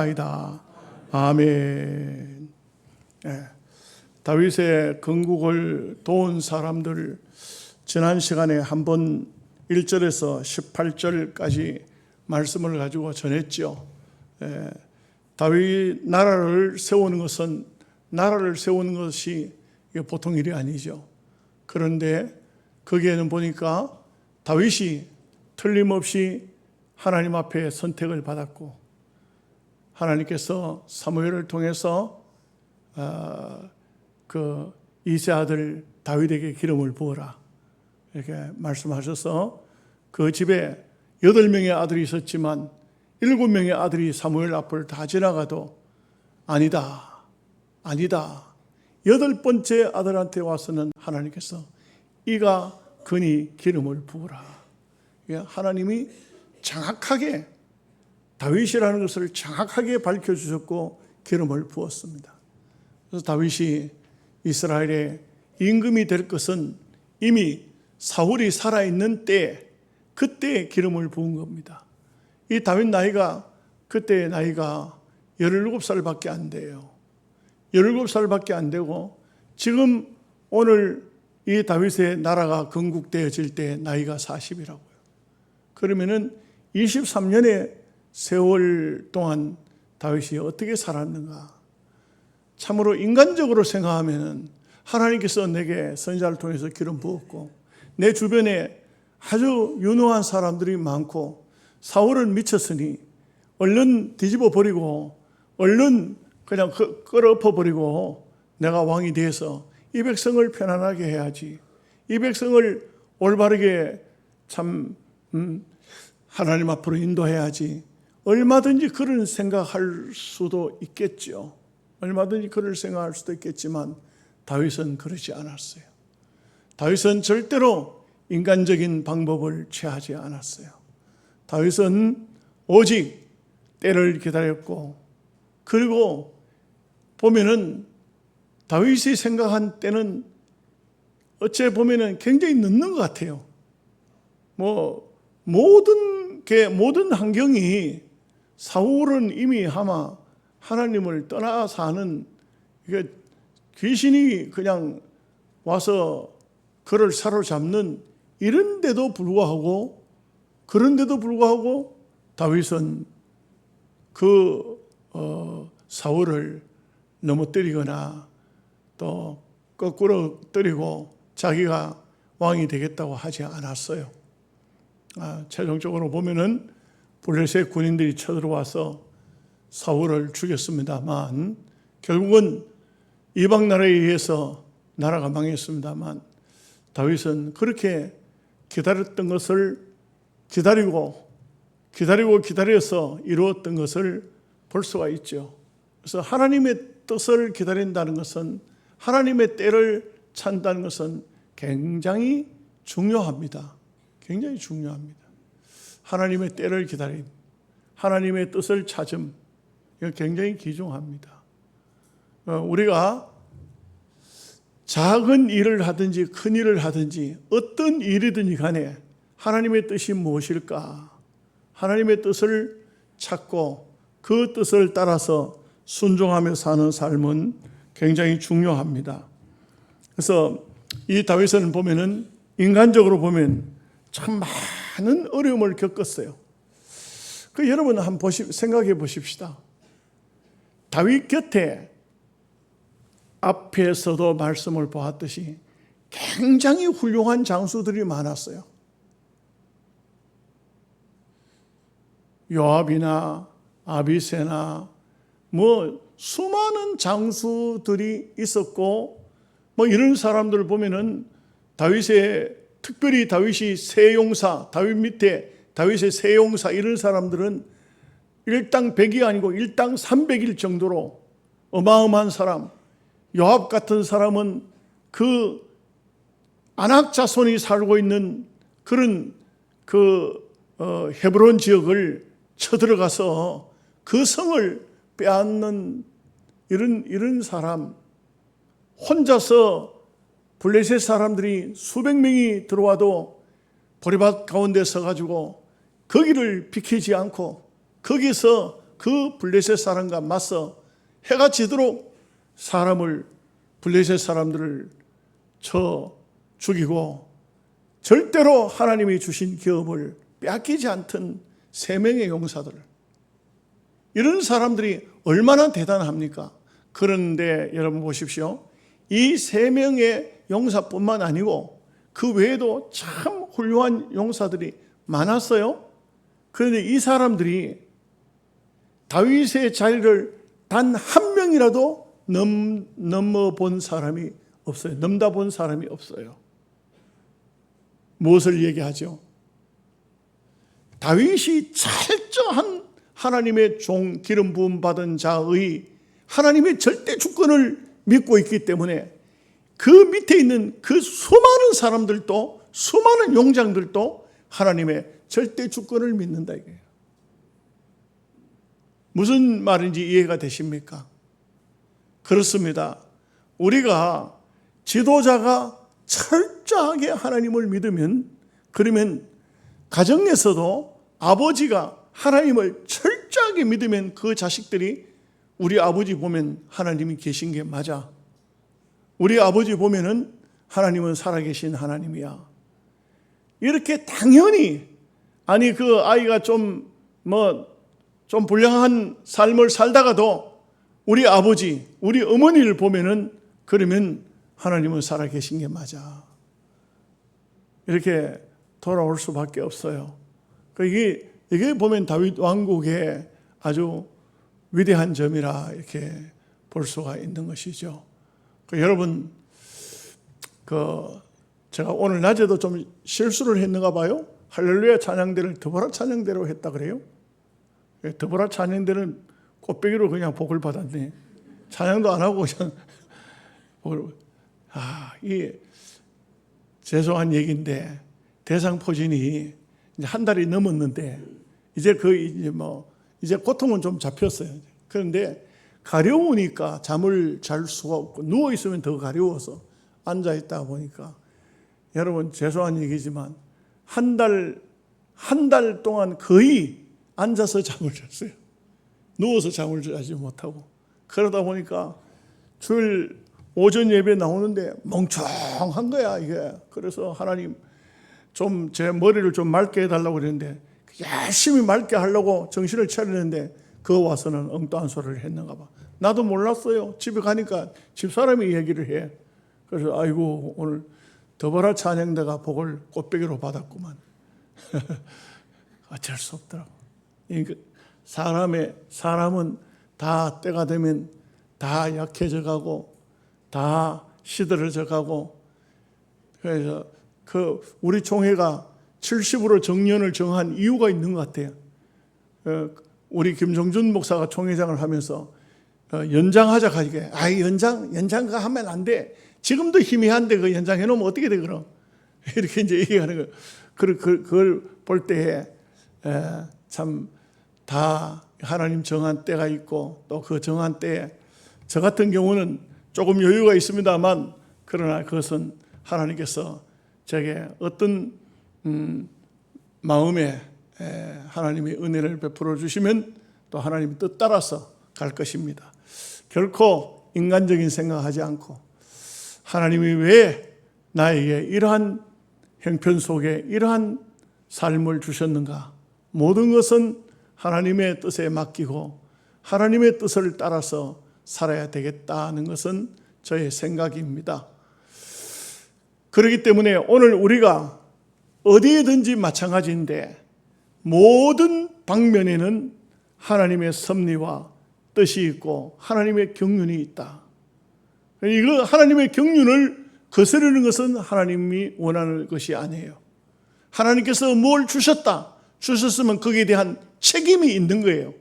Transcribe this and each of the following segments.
아니다. 아멘. 네. 다윗의 건국을 도운 사람들 지난 시간에 한번 1절에서 18절까지 말씀을 가지고 전했죠. 다윗 나라를 세우는 것이 보통 일이 아니죠. 그런데 거기에는 보니까 다윗이 틀림없이 하나님 앞에 선택을 받았고 하나님께서 사무엘을 통해서 그 이세 아들 다윗에게 기름을 부어라 이렇게 말씀하셔서 그 집에 8명의 아들이 있었지만 7명의 아들이 사무엘 앞을 다 지나가도 아니다 8번째 아들한테 와서는 하나님께서 이가 그니 기름을 부어라. 하나님이 정확하게 다윗이라는 것을 정확하게 밝혀주셨고 기름을 부었습니다. 그래서 다윗이 이스라엘의 임금이 될 것은 이미 사울이 살아있는 때 그때 기름을 부은 겁니다. 이 다윗 나이가 그때의 나이가 17살밖에 안 돼요. 17살밖에 안 되고 지금 오늘 이 다윗의 나라가 건국되어질 때 나이가 40이라고요. 그러면은 23년의 세월 동안 다윗이 어떻게 살았는가? 참으로 인간적으로 생각하면은 하나님께서 내게 선지자를 통해서 기름 부었고 내 주변에 아주 유능한 사람들이 많고 사울은 미쳤으니 얼른 뒤집어 버리고 얼른 그냥 끌어엎어 버리고 내가 왕이 돼서 이 백성을 편안하게 해야지. 이 백성을 올바르게 참 하나님 앞으로 인도해야지. 얼마든지 그런 생각할 수도 있겠죠. 얼마든지 그럴 생각할 수도 있겠지만 다윗은 그러지 않았어요. 다윗은 절대로 인간적인 방법을 취하지 않았어요. 다윗은 오직 때를 기다렸고 그리고 보면은 다윗이 생각한 때는 어째 보면은 굉장히 늦는 것 같아요. 모든 환경이 사울은 이미 아마 하나님을 떠나 사는 귀신이 그냥 와서 그를 사로잡는 그런데도 불구하고 다윗은 사울을 넘어뜨리거나 또 거꾸로 때리고 자기가 왕이 되겠다고 하지 않았어요. 최종적으로 보면은 블레셋 군인들이 쳐들어와서 사울을 죽였습니다만 결국은 이방 나라에 의해서 나라가 망했습니다만 다윗은 그렇게 기다렸던 것을 기다려서 이루었던 것을 볼 수가 있죠. 그래서 하나님의 뜻을 기다린다는 것은 하나님의 때를 찬다는 것은 굉장히 중요합니다. 굉장히 중요합니다. 하나님의 때를 기다림, 하나님의 뜻을 찾음, 이거 굉장히 귀중합니다. 우리가 작은 일을 하든지 큰 일을 하든지 어떤 일이든지 간에 하나님의 뜻이 무엇일까? 하나님의 뜻을 찾고 그 뜻을 따라서 순종하며 사는 삶은 굉장히 중요합니다. 그래서 이 다윗은 보면은 인간적으로 보면 참 많은 어려움을 겪었어요. 여러분 한번 생각해 보십시다. 다윗 곁에 앞에서도 말씀을 보았듯이 굉장히 훌륭한 장수들이 많았어요. 요압이나 아비새나 수많은 장수들이 있었고 이런 사람들을 보면은 특별히 다윗이 세용사, 다윗 밑에 다윗의 세용사 이런 사람들은 일당 100이 아니고 일당 300일 정도로 어마어마한 사람. 요압 같은 사람은 그 아낙 자손이 살고 있는 그런 헤브론 지역을 쳐들어가서 그 성을 빼앗는 이런 사람, 혼자서 블레셋 사람들이 수백 명이 들어와도 보리밭 가운데 서가지고 거기를 비키지 않고 거기서 그 블레셋 사람과 맞서 해가 지도록 블레셋 사람들을 쳐 죽이고 절대로 하나님이 주신 기업을 빼앗기지 않던 3명의 용사들, 이런 사람들이 얼마나 대단합니까? 그런데 여러분 보십시오. 이 3명의 용사뿐만 아니고 그 외에도 참 훌륭한 용사들이 많았어요. 그런데 이 사람들이 다윗의 자리를 단 한 명이라도 넘어본 사람이 없어요. 넘다본 사람이 없어요. 무엇을 얘기하죠? 다윗이 철저한 하나님의 종, 기름 부음 받은 자의 하나님의 절대 주권을 믿고 있기 때문에 그 밑에 있는 그 수많은 사람들도, 수많은 용장들도 하나님의 절대 주권을 믿는다 이거예요. 무슨 말인지 이해가 되십니까? 그렇습니다. 우리가 지도자가 철저하게 하나님을 믿으면, 그러면 가정에서도 아버지가 하나님을 철저하게 믿으면 그 자식들이 우리 아버지 보면 하나님이 계신 게 맞아. 우리 아버지 보면은 하나님은 살아계신 하나님이야. 이렇게 당연히, 아니 그 아이가 좀 불량한 삶을 살다가도 우리 아버지, 우리 어머니를 보면은 그러면 하나님은 살아계신 게 맞아. 이렇게 돌아올 수밖에 없어요. 이게 보면 다윗 왕국의 아주 위대한 점이라 이렇게 볼 수가 있는 것이죠. 여러분, 제가 오늘 낮에도 좀 실수를 했는가 봐요. 할렐루야 찬양대를 드보라 찬양대로 했다 그래요. 드보라 찬양대는 꽃배기로 그냥 복을 받았네. 찬양도 안 하고 그냥 복을. 이 죄송한 얘기인데 대상포진이 이제 한 달이 넘었는데 이제 고통은 좀 잡혔어요. 그런데 가려우니까 잠을 잘 수가 없고 누워 있으면 더 가려워서 앉아 있다 보니까, 여러분 죄송한 얘기지만 한 달 동안 거의 앉아서 잠을 잤어요. 누워서 잠을 자지 못하고. 그러다 보니까 주일 오전 예배 나오는데 멍청한 거야 이게. 그래서 하나님 좀 제 머리를 좀 맑게 해달라고 그랬는데 열심히 맑게 하려고 정신을 차리는데 그 와서는 엉뚱한 소리를 했는가 봐. 나도 몰랐어요. 집에 가니까 집사람이 얘기를 해. 그래서 아이고 오늘 더보라 찬양대가 복을 꽃배기로 받았구만. 어쩔 수 없더라고. 사람은 다 때가 되면 다 약해져 가고 다 시들어져 가고, 그래서 우리 총회가 70으로 정년을 정한 이유가 있는 것 같아요. 우리 김종준 목사가 총회장을 하면서 연장하자 가지고, 연장 하면 안 돼. 지금도 희미한데 그 연장해 놓으면 어떻게 돼 그럼? 이렇게 이제 얘기하는 거예요. 그걸 볼 때에 참 다 하나님 정한 때가 있고, 또 그 정한 때에 저 같은 경우는 조금 여유가 있습니다만, 그러나 그것은 하나님께서 제게 어떤 마음에 하나님의 은혜를 베풀어 주시면 또 하나님의 뜻 따라서 갈 것입니다. 결코 인간적인 생각하지 않고 하나님이 왜 나에게 이러한 형편 속에 이러한 삶을 주셨는가, 모든 것은 하나님의 뜻에 맡기고 하나님의 뜻을 따라서 살아야 되겠다는 것은 저의 생각입니다. 그렇기 때문에 오늘 우리가 어디에든지 마찬가지인데 모든 방면에는 하나님의 섭리와 뜻이 있고 하나님의 경륜이 있다. 이거 하나님의 경륜을 거스르는 것은 하나님이 원하는 것이 아니에요. 하나님께서 뭘 주셨으면 거기에 대한 책임이 있는 거예요.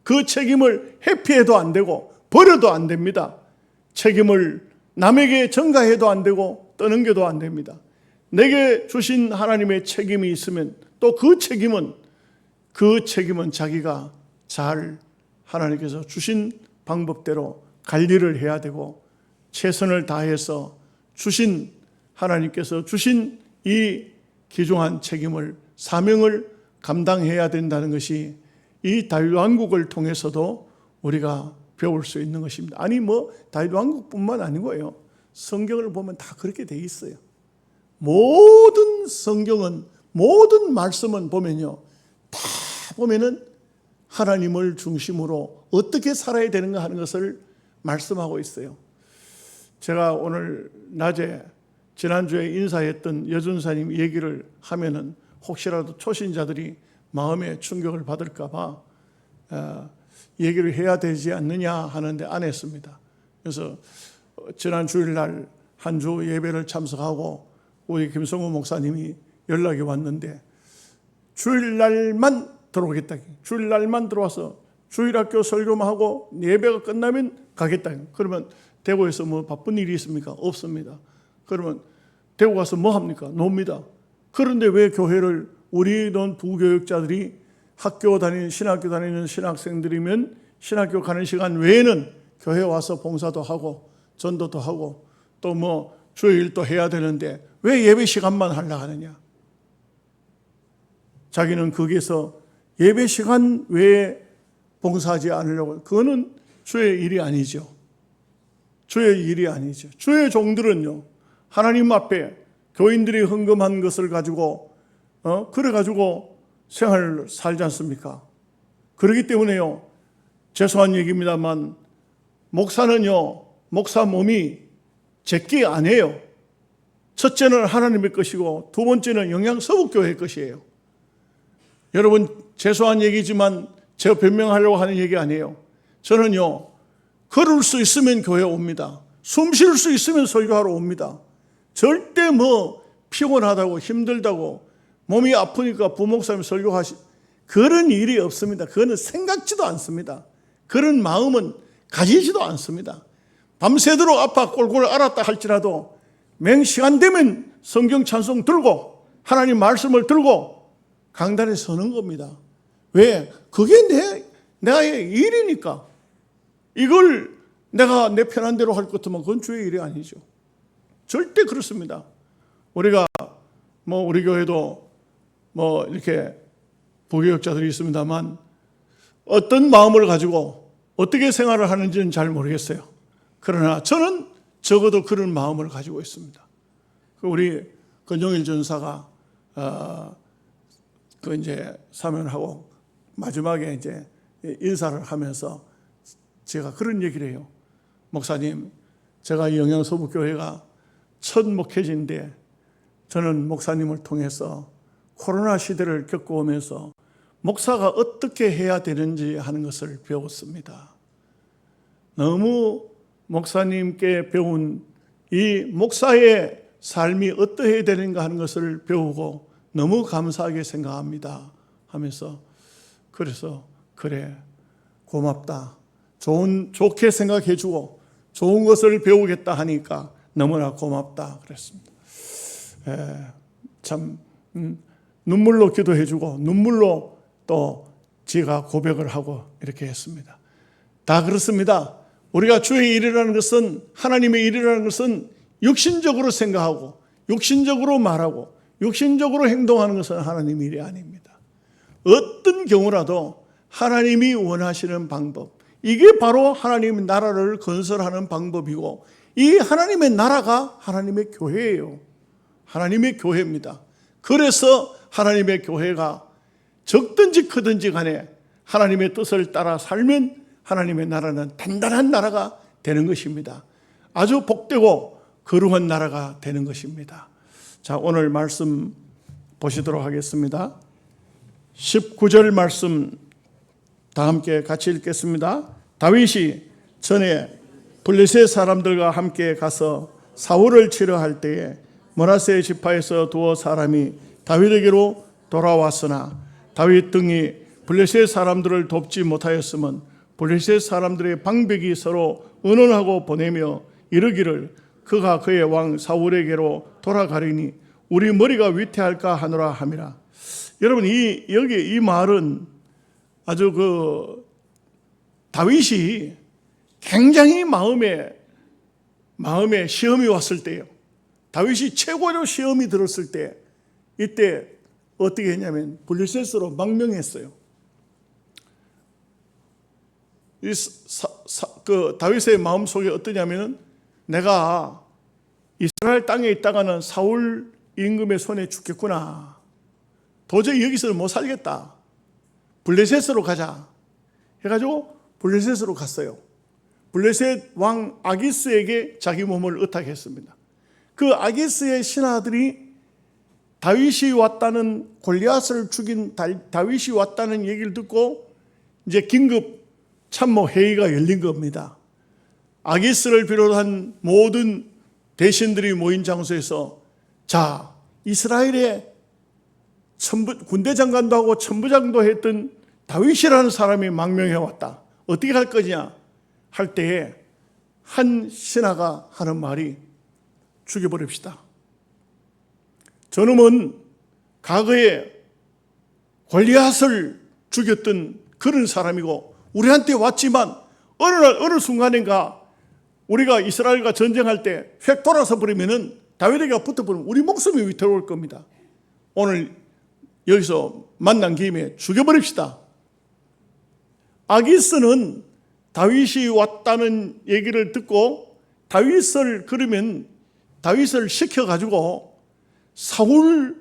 그 책임을 회피해도 안 되고 버려도 안 됩니다. 책임을 남에게 전가해도 안 되고 떠넘겨도 안 됩니다. 내게 주신 하나님의 책임이 있으면 또 그 책임은 자기가 잘 하나님께서 주신 방법대로 관리를 해야 되고, 최선을 다해서 하나님께서 주신 이 귀중한 책임을, 사명을 감당해야 된다는 것이 이 다윗 왕국을 통해서도 우리가 배울 수 있는 것입니다. 아니 다윗 왕국뿐만 아니고요. 성경을 보면 다 그렇게 돼 있어요. 모든 성경은, 모든 말씀은 보면요, 다 보면은 하나님을 중심으로 어떻게 살아야 되는가 하는 것을 말씀하고 있어요. 제가 오늘 낮에 지난주에 인사했던 여준사님 얘기를 하면은 혹시라도 초신자들이 마음에 충격을 받을까 봐 얘기를 해야 되지 않느냐 하는데 안 했습니다. 그래서 지난 주일날 한 주 예배를 참석하고 우리 김성우 목사님이 연락이 왔는데 주일날만 들어오겠다. 주일날만 들어와서 주일학교 설교만 하고 예배가 끝나면 가겠다. 그러면 대구에서 바쁜 일이 있습니까? 없습니다. 그러면 대구 가서 뭐 합니까? 놉니다. 그런데 왜 교회를, 우리는 부교육자들이 학교 다니는, 신학교 다니는 신학생들이면 신학교 가는 시간 외에는 교회 와서 봉사도 하고 전도도 하고 또 주일도 해야 되는데 왜 예배 시간만 하려고 하느냐? 자기는 거기서 예배 시간 외에 봉사하지 않으려고. 그거는 주의 일이 아니죠. 주의 일이 아니죠. 주의 종들은요, 하나님 앞에 교인들이 헌금한 것을 가지고 그래가지고 생활을 살지 않습니까? 그렇기 때문에요, 죄송한 얘기입니다만 목사는요, 목사 몸이 제게 아니에요. 첫째는 하나님의 것이고 두 번째는 영양서북교회의 것이에요. 여러분, 죄송한 얘기지만 제가 변명하려고 하는 얘기 아니에요. 저는요, 걸을 수 있으면 교회 옵니다. 숨 쉴 수 있으면 설교하러 옵니다. 절대 피곤하다고 힘들다고 몸이 아프니까 부목사님 그런 일이 없습니다. 그거는 생각지도 않습니다. 그런 마음은 가지지도 않습니다. 밤새도록 아파 꼴꼴 앓았다 할지라도 맹시간 되면 성경 찬송 들고 하나님 말씀을 들고 강단에 서는 겁니다. 왜? 그게 나의 일이니까. 이걸 내가 내 편한 대로 할 것 같으면 그건 주의 일이 아니죠. 절대 그렇습니다. 우리가 우리 교회도 이렇게 부교육자들이 있습니다만 어떤 마음을 가지고 어떻게 생활을 하는지는 잘 모르겠어요. 그러나 저는 적어도 그런 마음을 가지고 있습니다. 우리 권종일 전사가 이제 사면하고 마지막에 이제 인사를 하면서 제가 그런 얘기를 해요. 목사님, 제가 영양서북교회가 첫 목회지인데 저는 목사님을 통해서 코로나 시대를 겪어오면서 목사가 어떻게 해야 되는지 하는 것을 배웠습니다. 너무 목사님께 배운 이 목사의 삶이 어떠해야 되는가 하는 것을 배우고 너무 감사하게 생각합니다 하면서, 그래서 그래, 고맙다, 좋게 생각해 주고 좋은 것을 배우겠다 하니까 너무나 고맙다 그랬습니다. 참 눈물로 기도해 주고 눈물로 또 제가 고백을 하고 이렇게 했습니다. 다 그렇습니다. 우리가 주의 일이라는 것은, 하나님의 일이라는 것은 육신적으로 생각하고 육신적으로 말하고 육신적으로 행동하는 것은 하나님의 일이 아닙니다. 어떤 경우라도 하나님이 원하시는 방법, 이게 바로 하나님의 나라를 건설하는 방법이고, 이 하나님의 나라가 하나님의 교회예요. 하나님의 교회입니다. 그래서 하나님의 교회가 적든지 크든지 간에 하나님의 뜻을 따라 살면 하나님의 나라는 단단한 나라가 되는 것입니다. 아주 복되고 거룩한 나라가 되는 것입니다. 자, 오늘 말씀 보시도록 하겠습니다. 19절 말씀 다 함께 같이 읽겠습니다. 다윗이 전에 블레셋 사람들과 함께 가서 사울을 치러 할 때에 므낫세 지파에서 두어 사람이 다윗에게로 돌아왔으나 다윗 등이 블레셋 사람들을 돕지 못하였으면 블레셋 사람들의 방백이 서로 의논하고 보내며 이르기를 그가 그의 왕 사울에게로 돌아가리니 우리 머리가 위태할까 하노라 함이라. 여러분, 여기 이 말은 아주 다윗이 굉장히 마음에 시험이 왔을 때요. 다윗이 최고로 시험이 들었을 때, 이때 어떻게 했냐면 블레셋으로 망명했어요. 그 다윗의 마음속에 어떠냐면은 내가 이스라엘 땅에 있다가는 사울 임금의 손에 죽겠구나. 도저히 여기서는 못 살겠다. 블레셋으로 가자. 해가지고 블레셋으로 갔어요. 블레셋 왕 아기스에게 자기 몸을 의탁했습니다. 그 아기스의 신하들이 다윗이 왔다는, 골리앗을 죽인 다윗이 왔다는 얘기를 듣고 이제 긴급 참모 회의가 열린 겁니다. 아기스를 비롯한 모든 대신들이 모인 장소에서 자, 이스라엘의 군대 장관도 하고 천부장도 했던 다윗이라는 사람이 망명해 왔다. 어떻게 할 거냐 할 때에 한 신하가 하는 말이 죽여버립시다. 저놈은 과거에 골리앗을 죽였던 그런 사람이고 우리한테 왔지만 어느 날 어느 순간인가 우리가 이스라엘과 전쟁할 때 획 돌아서 버리면은 다윗에게 붙어버리면 우리 목숨이 위태로울 겁니다. 오늘 여기서 만난 김에 죽여버립시다. 아기스는 다윗이 왔다는 얘기를 듣고 그러면 다윗을 시켜가지고 사울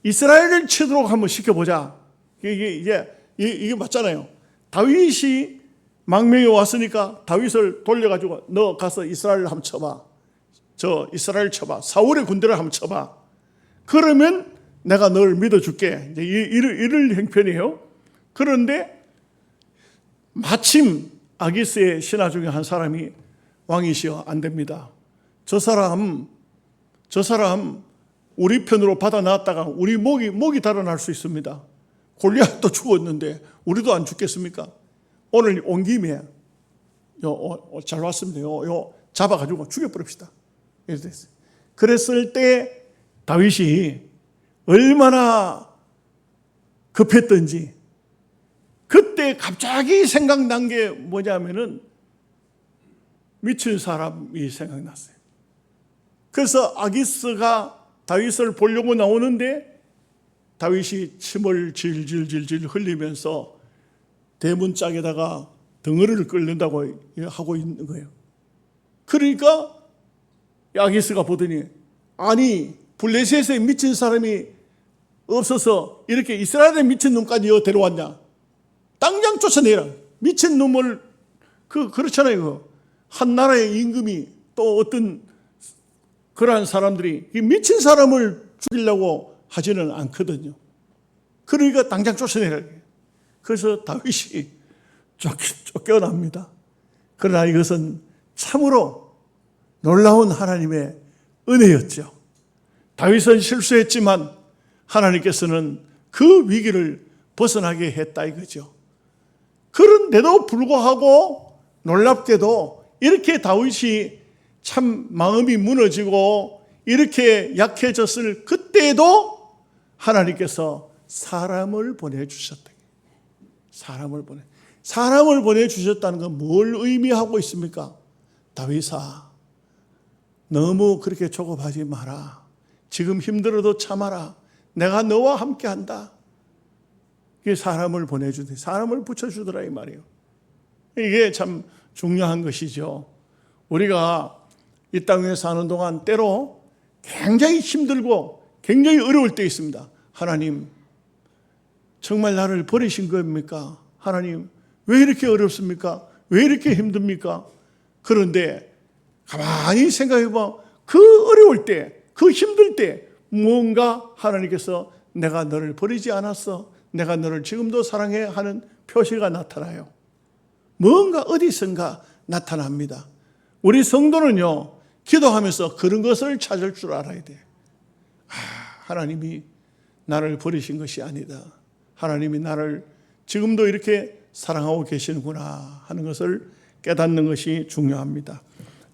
이스라엘을 치도록 한번 시켜보자. 이게 맞잖아요. 다윗이 망명에 왔으니까 다윗을 돌려가지고 너 가서 이스라엘을 한번 쳐봐. 이스라엘 쳐봐. 사울의 군대를 한번 쳐봐. 그러면 내가 널 믿어줄게. 이제 이럴 형편이에요. 그런데 마침 아기스의 신하 중에 한 사람이 왕이시여 안 됩니다. 저 사람 우리 편으로 받아 놨다가 우리 목이 달아날 수 있습니다. 골리앗도 죽었는데 우리도 안 죽겠습니까? 오늘 온 김에 잘 왔습니다. 잡아가지고 죽여버립시다. 그랬을 때 다윗이 얼마나 급했던지 그때 갑자기 생각난 게 뭐냐면은 미친 사람이 생각났어요. 그래서 아기스가 다윗을 보려고 나오는데 다윗이 침을 질질질질 흘리면서 대문짝에다가 덩어리를 끓는다고 하고 있는 거예요. 그러니까 아기스가 보더니 아니 블레셋에 미친 사람이 없어서 이렇게 이스라엘에 미친 놈까지 데려왔냐. 당장 쫓아내라. 미친 놈을 그렇잖아요. 한 나라의 임금이 또 어떤 그러한 사람들이 미친 사람을 죽이려고 하지는 않거든요. 그러니까 당장 쫓아내라. 그래서 다윗이 쫓겨납니다. 그러나 이것은 참으로 놀라운 하나님의 은혜였죠. 다윗은 실수했지만 하나님께서는 그 위기를 벗어나게 했다 이거죠. 그런데도 불구하고 놀랍게도 이렇게 다윗이 참 마음이 무너지고 이렇게 약해졌을 그때도 하나님께서 사람을 보내주셨다. 사람을 보내주셨다는 건 뭘 의미하고 있습니까? 다윗아, 너무 그렇게 조급하지 마라. 지금 힘들어도 참아라. 내가 너와 함께 한다. 이게 사람을 보내주더니 사람을 붙여주더라 이 말이에요. 이게 참 중요한 것이죠. 우리가 이 땅에 사는 동안 때로 굉장히 힘들고 굉장히 어려울 때 있습니다. 하나님, 정말 나를 버리신 겁니까? 하나님, 왜 이렇게 어렵습니까? 왜 이렇게 힘듭니까? 그런데 가만히 생각해봐. 그 어려울 때, 그 힘들 때 무언가 하나님께서 내가 너를 버리지 않았어. 내가 너를 지금도 사랑해 하는 표시가 나타나요. 뭔가 어디선가 나타납니다. 우리 성도는요, 기도하면서 그런 것을 찾을 줄 알아야 돼. 하나님이 나를 버리신 것이 아니다. 하나님이 나를 지금도 이렇게 사랑하고 계시는구나 하는 것을 깨닫는 것이 중요합니다.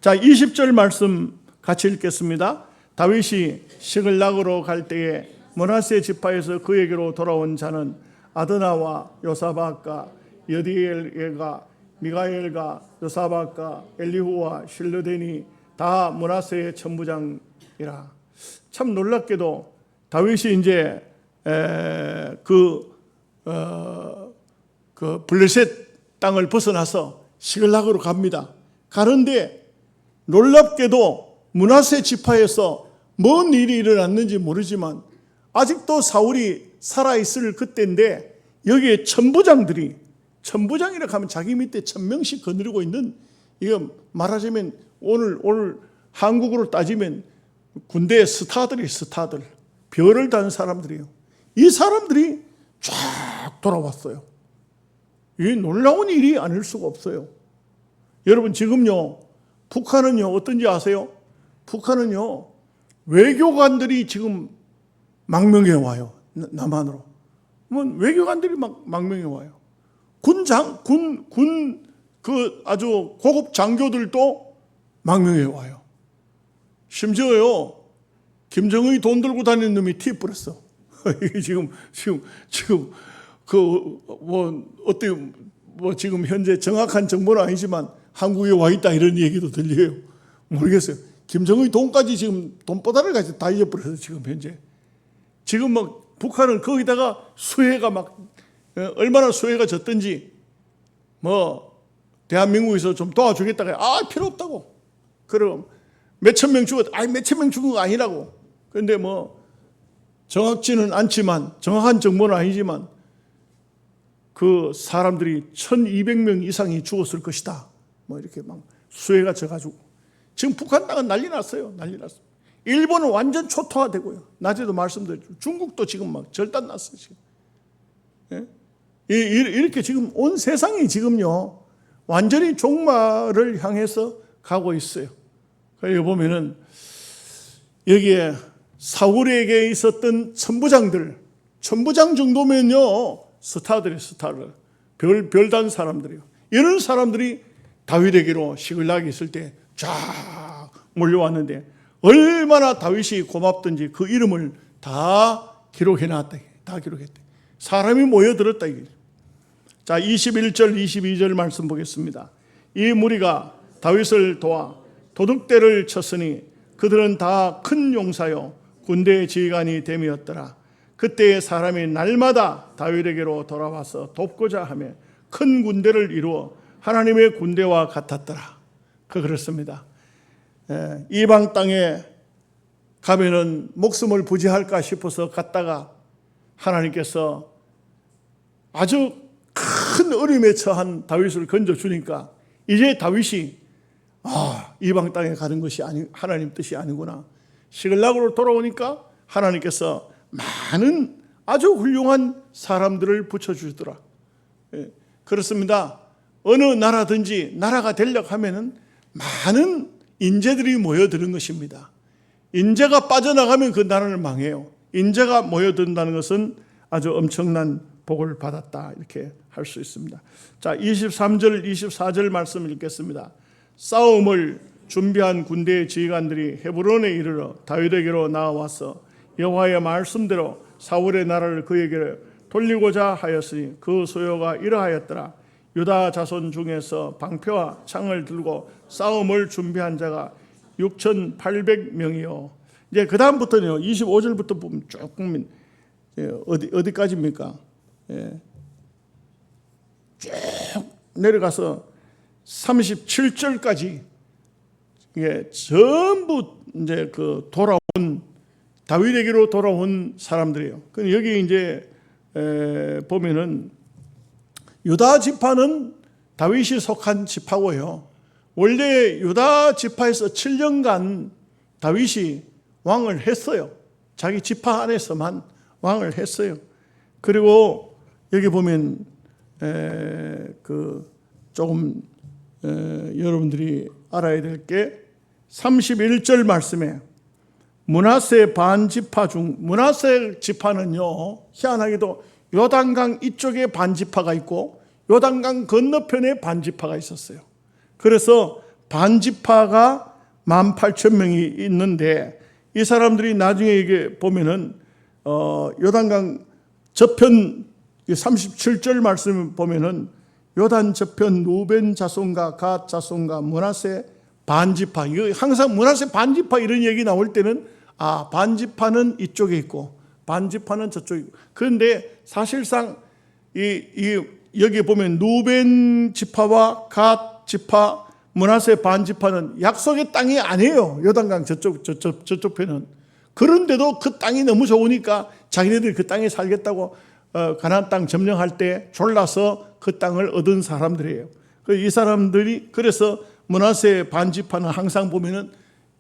자, 20절 말씀 같이 읽겠습니다. 다윗이 시글락으로 갈 때에 므낫세 지파에서 그에게로 돌아온 자는 아드나와 요사박과 여디엘과 미가엘과 요사박과 엘리후와 실르데니 다 므낫세의 천부장이라. 참 놀랍게도 다윗이 이제 그 블레셋 땅을 벗어나서 시글락으로 갑니다. 가는데 놀랍게도 므낫세 지파에서 뭔 일이 일어났는지 모르지만 아직도 사울이 살아있을 그때인데 여기에 천부장이라고 하면 자기 밑에 1000명씩 거느리고 있는, 이거 말하자면 오늘 한국으로 따지면 군대의 스타들, 별을 다는 사람들이에요. 이 사람들이 쫙 돌아왔어요. 이 놀라운 일이 아닐 수가 없어요. 여러분, 지금요 북한은요 어떤지 아세요? 북한은요 외교관들이 지금 망명해 와요. 남한으로. 외교관들이 막 망명해 와요. 그 아주 고급 장교들도 망명해 와요. 심지어요 김정은이 돈 들고 다니는 놈이 티 뿌렸어. 지금 지금 현재 정확한 정보는 아니지만 한국에 와 있다 이런 얘기도 들려요. 모르겠어요. 김정은이 돈까지 지금 돈보다를 가지고 다 잊어버렸어요. 지금 현재. 지금 막 북한은 거기다가 수혜가 얼마나 수혜가 졌든지 대한민국에서 좀 도와주겠다가 필요 없다고. 그럼 몇천 명 죽었다. 몇천 명 죽은 거 아니라고. 그런데 정확지는 않지만, 정확한 정보는 아니지만 그 사람들이 1200명 이상이 죽었을 것이다. 이렇게 막 수혜가 져가지고 지금 북한 땅은 난리 났어요. 일본은 완전 초토화되고요. 낮에도 말씀드렸죠. 중국도 지금 막 절단 났어요. 지금. 예? 이렇게 지금 온 세상이 지금요 완전히 종말을 향해서 가고 있어요. 여기 보면은 여기에 사울에게 있었던 천부장 정도면요 스타들, 별단 사람들이요. 이런 사람들이 다윗에게로 시글락이 있을 때 쫙 몰려왔는데 얼마나 다윗이 고맙던지 그 이름을 다 기록해놨다. 다 기록했대. 사람이 모여들었다. 이게. 자, 21절, 22절 말씀 보겠습니다. 이 무리가 다윗을 도와 도둑대를 쳤으니 그들은 다 큰 용사요 군대의 지휘관이 됨이었더라. 그때의 사람이 날마다 다윗에게로 돌아와서 돕고자 하며 큰 군대를 이루어 하나님의 군대와 같았더라. 그렇습니다. 이방 땅에 가면은 목숨을 부지할까 싶어서 갔다가 하나님께서 아주 큰 어려움에 처한 다윗을 건져주니까 이제 다윗이 이방 땅에 가는 것이 하나님 뜻이 아니구나. 시글락으로 돌아오니까 하나님께서 많은 아주 훌륭한 사람들을 붙여주시더라. 그렇습니다. 어느 나라든지 나라가 되려고 하면은 많은 인재들이 모여드는 것입니다. 인재가 빠져나가면 그 나라는 망해요. 인재가 모여든다는 것은 아주 엄청난 복을 받았다 이렇게 할 수 있습니다. 자, 23절 24절 말씀 읽겠습니다. 싸움을 준비한 군대의 지휘관들이 헤브론에 이르러 다윗에게로 나와서 여호와의 말씀대로 사울의 나라를 그에게 돌리고자 하였으니 그 소요가 이러하였더라. 유다 자손 중에서 방패와 창을 들고 싸움을 준비한 자가 6,800명이요. 이제 그 다음부터는요 25절부터 보면 쭉 보면 어디까지입니까? 쭉 내려가서 37절까지 전부 이제 돌아온 다윗에게로 돌아온 사람들이에요. 근데 여기 이제 보면은 유다 지파는 다윗이 속한 지파고요. 원래 유다 지파에서 7년간 다윗이 왕을 했어요. 자기 지파 안에서만 왕을 했어요. 그리고 여기 보면 조금 여러분들이 알아야 될 게 31절 말씀에 므낫세 반지파 중 므낫세 지파는요 희한하게도 요단강 이쪽에 반지파가 있고 요단강 건너편에 반지파가 있었어요. 그래서 반지파가 18,000명이 있는데 이 사람들이 나중에 이게 보면은 요단강 저편 37절 말씀 보면은 요단 저편 루벤 자손과 갓 자손과 므낫세 반지파, 이거 항상 므낫세 반지파 이런 얘기 나올 때는 반지파는 이쪽에 있고 반지파는 저쪽에 있고. 그런데 사실상 이 여기에 보면 루벤 지파와 갓 지파, 므낫세 반 지파는 약속의 땅이 아니에요. 요단강 저쪽 편은. 그런데도 그 땅이 너무 좋으니까 자기네들이 그 땅에 살겠다고 가나안 땅 점령할 때 졸라서 그 땅을 얻은 사람들이에요. 이 사람들이 그래서 므낫세 반 지파는 항상 보면은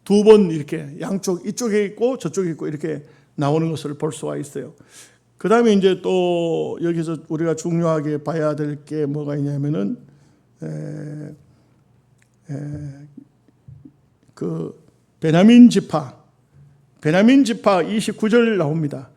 두 번 이렇게 양쪽 이쪽에 있고 저쪽에 있고 이렇게 나오는 것을 볼 수가 있어요. 그 다음에 이제 또 여기서 우리가 중요하게 봐야 될 게 뭐가 있냐면은 그 베냐민 지파 29절 나옵니다.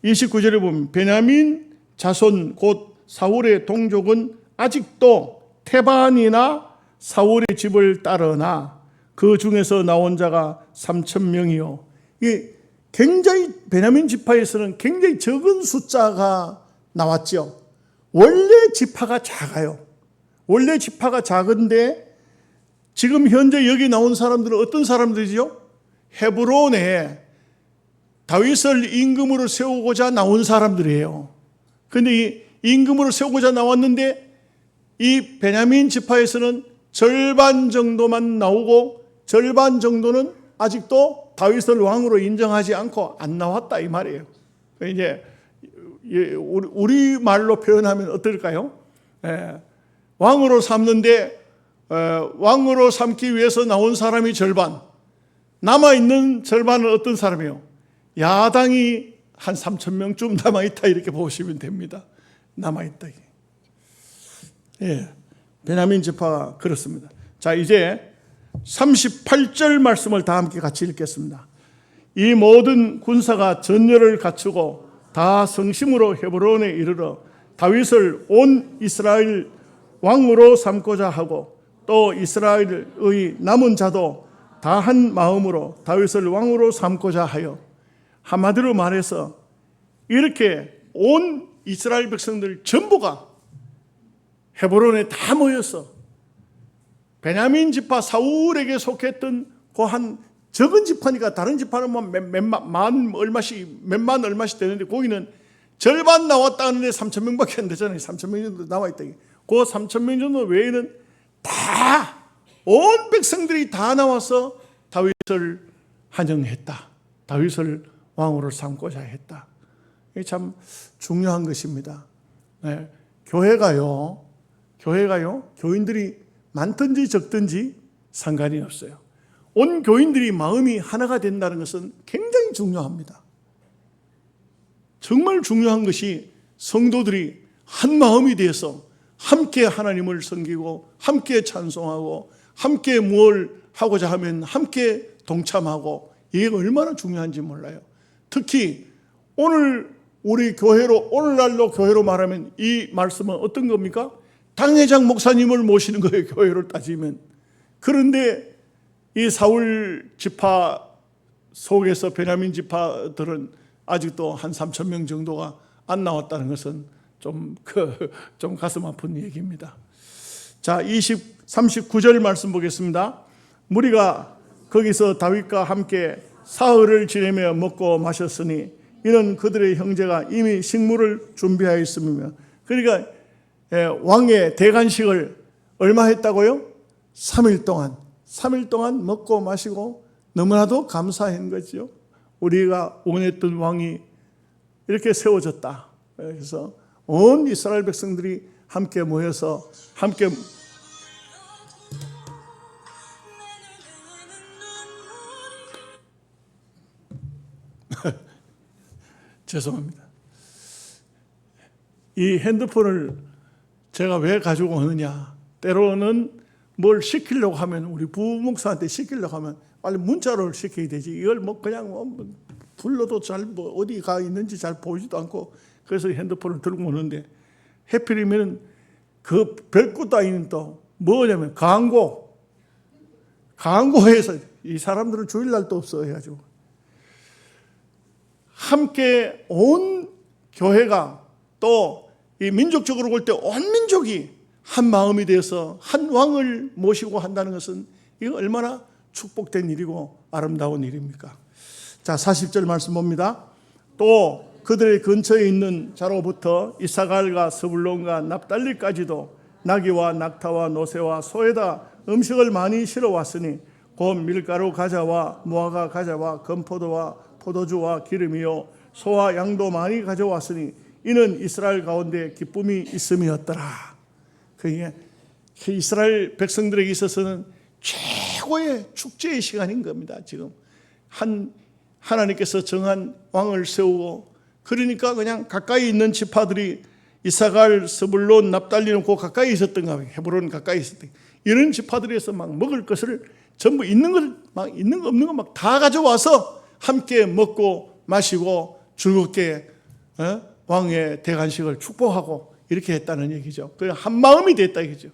29절에 보면 베냐민 자손 곧 사울의 동족은 아직도 테반이나 사울의 집을 따르나 그 중에서 나온 자가 3,000명이요. 이게 굉장히 베냐민 지파에서는 굉장히 적은 숫자가 나왔죠. 원래 지파가 작아요. 원래 지파가 작은데 지금 현재 여기 나온 사람들은 어떤 사람들이죠? 헤브론에 다윗을 임금으로 세우고자 나온 사람들이에요. 그런데 이 임금으로 세우고자 나왔는데 이 베냐민 지파에서는 절반 정도만 나오고 절반 정도는 아직도 다윗을 왕으로 인정하지 않고 안 나왔다 이 말이에요. 이제 우리 말로 표현하면 어떨까요? 왕으로 삼는데 왕으로 삼기 위해서 나온 사람이 절반, 남아있는 절반은 어떤 사람이에요? 야당이 한 3,000명쯤 남아있다 이렇게 보시면 됩니다. 남아있다. 베냐민 지파가 그렇습니다. 자, 이제 38절 말씀을 다 함께 같이 읽겠습니다. 이 모든 군사가 전열을 갖추고 다 성심으로 헤브론에 이르러 다윗을 온 이스라엘 왕으로 삼고자 하고 또 이스라엘의 남은 자도 다 한 마음으로 다윗을 왕으로 삼고자 하여, 한마디로 말해서 이렇게 온 이스라엘 백성들 전부가 헤브론에 다 모여서 베냐민 지파 사울에게 속했던 그 한 적은 지파니까 다른 지파는 뭐 몇만 얼마씩 되는데 거기는 절반 나왔다 하는데 3,000명밖에 안 되잖아요. 3,000명 정도 나와있다. 그 3,000명 정도 외에는 다 온 백성들이 다 나와서 다윗을 환영했다. 다윗을 왕으로 삼고자 했다. 이게 참 중요한 것입니다. 교회가요, 교인들이 많든지 적든지 상관이 없어요. 온 교인들이 마음이 하나가 된다는 것은 굉장히 중요합니다. 정말 중요한 것이 성도들이 한 마음이 되어서 함께 하나님을 섬기고 함께 찬송하고 함께 뭘 하고자 하면 함께 동참하고, 이게 얼마나 중요한지 몰라요. 특히 오늘 우리 교회로, 오늘날로 교회로 말하면 이 말씀은 어떤 겁니까? 당회장 목사님을 모시는 거예요, 교회를 따지면. 그런데 이 사울 지파 속에서 베냐민 지파들은 아직도 한 3,000명 정도가 안 나왔다는 것은 좀 가슴 아픈 얘기입니다. 자, 39절 말씀 보겠습니다. 무리가 거기서 다윗과 함께 사흘을 지내며 먹고 마셨으니 이는 그들의 형제가 이미 식물을 준비하였으며, 그러니까 왕의 대간식을 얼마 했다고요? 3일 동안 먹고 마시고 너무나도 감사한 거죠. 우리가 원했던 왕이 이렇게 세워졌다. 그래서 온 이스라엘 백성들이 함께 모여서 함께 죄송합니다. 이 핸드폰을 제가 왜 가지고 오느냐, 때로는 뭘 시키려고 하면, 우리 부목사한테 시키려고 하면 빨리 문자로 시켜야 되지, 이걸 뭐 그냥 불러도 잘 어디 가 있는지 잘 보이지도 않고, 그래서 핸드폰을 들고 오는데 해필이면 그 별것 따위는 또 뭐냐면 광고해서 이 사람들은 주일날도 없어 해가지고 함께 온 교회가 또 이 민족적으로 볼 때 온 민족이 한 마음이 되어서 한 왕을 모시고 한다는 것은 이거 얼마나 축복된 일이고 아름다운 일입니까? 자, 40절 말씀 봅니다. 또 그들의 근처에 있는 자로부터 이사갈과 스불론과 납달리까지도 나귀와 낙타와 노새와 소에다 음식을 많이 실어왔으니 곧 밀가루 가자와 무화과 가자와 건포도와 포도주와 기름이요 소와 양도 많이 가져왔으니 이는 이스라엘 가운데 기쁨이 있음이었더라. 그게 이스라엘 백성들에게 있어서는 최고의 축제의 시간인 겁니다. 지금 하나님께서 정한 왕을 세우고, 그러니까 그냥 가까이 있는 지파들이 이사갈, 스불론, 납달리는 그 가까이 있었던가 봐요. 헤브론 가까이 있었던 이런 지파들에서 막 먹을 것을 전부 있는 거 없는 거 막 다 가져와서 함께 먹고 마시고 즐겁게 왕의 대관식을 축복하고 이렇게 했다는 얘기죠. 그 한 마음이 됐다 이거죠.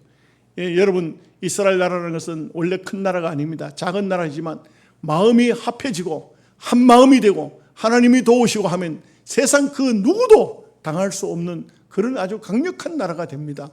예, 여러분, 이스라엘 나라라는 것은 원래 큰 나라가 아닙니다. 작은 나라지만 마음이 합해지고 한 마음이 되고 하나님이 도우시고 하면 세상 그 누구도 당할 수 없는 그런 아주 강력한 나라가 됩니다.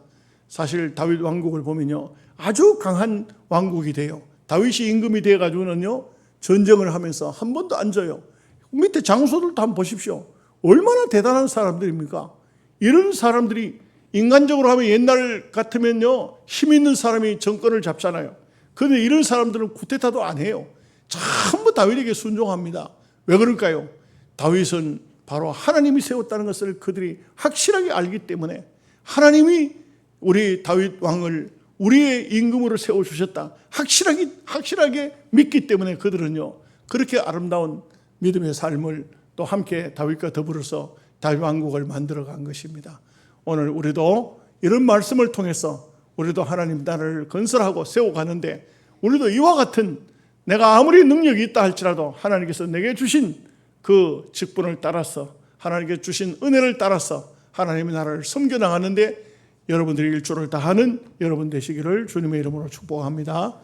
사실 다윗 왕국을 보면요, 아주 강한 왕국이 돼요. 다윗이 임금이 되어가지고는요, 전쟁을 하면서 한 번도 안 져요. 밑에 장소들도 한번 보십시오. 얼마나 대단한 사람들입니까? 이런 사람들이 인간적으로 하면 옛날 같으면요, 힘 있는 사람이 정권을 잡잖아요. 그런데 이런 사람들은 쿠데타도 안 해요. 전부 다윗에게 순종합니다. 왜 그럴까요? 다윗은 바로 하나님이 세웠다는 것을 그들이 확실하게 알기 때문에, 하나님이 우리 다윗 왕을 우리의 임금으로 세워주셨다 확실하게 믿기 때문에 그들은요, 그렇게 아름다운 믿음의 삶을 또 함께 다윗과 더불어서 다윗 왕국을 만들어간 것입니다. 오늘 우리도 이런 말씀을 통해서 우리도 하나님 나라를 건설하고 세워가는데, 우리도 이와 같은, 내가 아무리 능력이 있다 할지라도 하나님께서 내게 주신 그 직분을 따라서, 하나님께 주신 은혜를 따라서 하나님의 나라를 섬겨나가는데 여러분들이 일조를 다하는 여러분 되시기를 주님의 이름으로 축복합니다.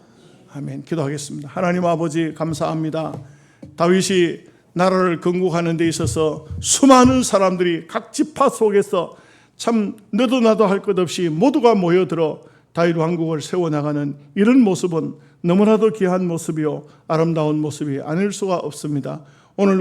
아멘. 기도하겠습니다. 하나님 아버지, 감사합니다. 다윗이 나라를 건국하는 데 있어서 수많은 사람들이 각 지파 속에서 참 너도 나도 할 것 없이 모두가 모여들어 다윗 왕국을 세워나가는 이런 모습은 너무나도 귀한 모습이요 아름다운 모습이 아닐 수가 없습니다. 오늘